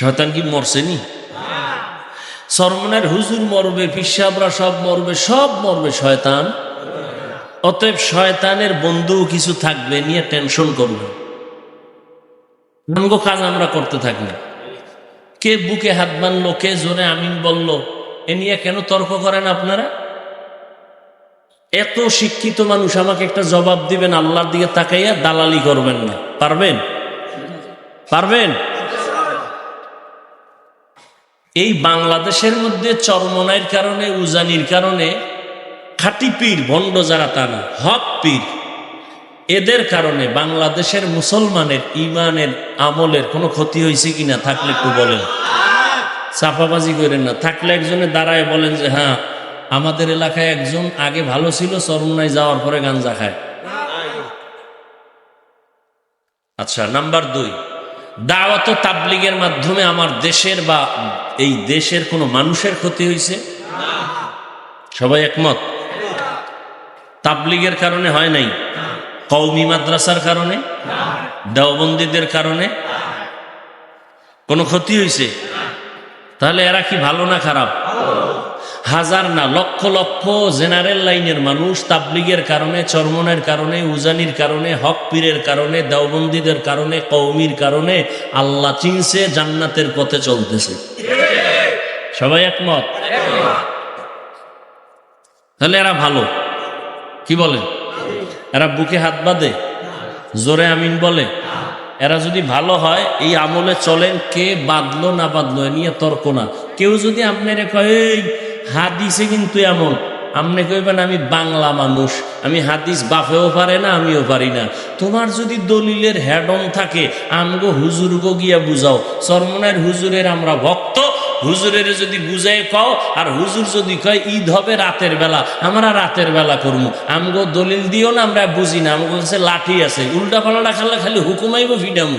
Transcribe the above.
শয়তান কি মরছেনি? চরমনার হুজুর মরবে, পিসাবরা সব মরবে, সব মরবে, শয়তান। অতএব শয়তানের বন্ধু কিছু থাকবে, নিয়ে টেনশন করবে। আমগো কাজ আমরা করতে থাকি। কে বুকে হাত বানলো, কে জোরে আমিন বলল, এ নিয়ে কেন তর্ক করেন আপনারা? এত শিক্ষিত মানুষ, আমাকে একটা জবাব দিবেন, আল্লাহর দিকে তাকাইয়া দালালি করবেন না। পারবেন? পারবেন? এই বাংলাদেশের মধ্যে চরমনাইয়ের কারণে, উজানির কারণে, খাঁটি পীর ভণ্ড যারা, তারা হক পীর, এদের কারণে বাংলাদেশের মুসলমানের ইমানের আমলের কোনো ক্ষতি হয়েছে কিনা থাকলে একটু বলেন। চাপাবাজি করেন না। থাকলে একজনে দাঁড়ায় বলেন যে হ্যাঁ, আমাদের এলাকায় একজন আগে ভালো ছিল, চরমনাই যাওয়ার পরে গাঞ্জা খায়। আচ্ছা, নাম্বার 2, দাওয়াত ও তাবলীগের মাধ্যমে আমার দেশের বা এই দেশের কোনো মানুষের ক্ষতি হয়েছে? সবাই একমত? তাবলীগের কারণে হয় নাই, কওমি মাদ্রাসার কারণে, দেওবন্দীদের কারণে কোনো ক্ষতি হয়েছে? তাহলে এরা কি ভালো না খারাপ? হাজার না লক্ষ লক্ষ জেনারেল লাইনের মানুষ তাবলীগের কারণে, চরমনের কারণে, উজানির কারণে, হক পীরের কারণে, দেওবন্দীদের কারণে, কওমির কারণে আল্লাহ চিনছে, জান্নাতের পথে চলতেছে। সবাই একমত? তাহলে এরা ভালো। কি বলেন? এরা বুকে হাত বাঁধে, জোরে আমিন বলে? এরা যদি ভালো হয়, এই আমলে চলেন, কে বাঁধলো না বাঁধলো এ নিয়ে তর্ক না। কেউ যদি আপনারে কয় এই হাদিসে কিন্তু এমন, আপনি কইবেন আমি বাংলা মানুষ, আমি হাদিস বাপেও পারে না, আমিও পারি না। তোমার যদি দলিলের হেডন থাকে, আমগো হুজুরগো গিয়া বুঝাও। চরমনের হুজুরের আমরা ভক্ত, হুজুরের যদি বুঝাই কও, আর হুজুর যদি কয় ঈদ হবে রাতের বেলা, আমরা রাতের বেলা করবো। আমগো দলিল দিও না, আমরা বুঝি না, আমগো কাছে লাঠি আছে, উল্টা পাল্টা খালে খালি হুকুমাইব ফিডামু।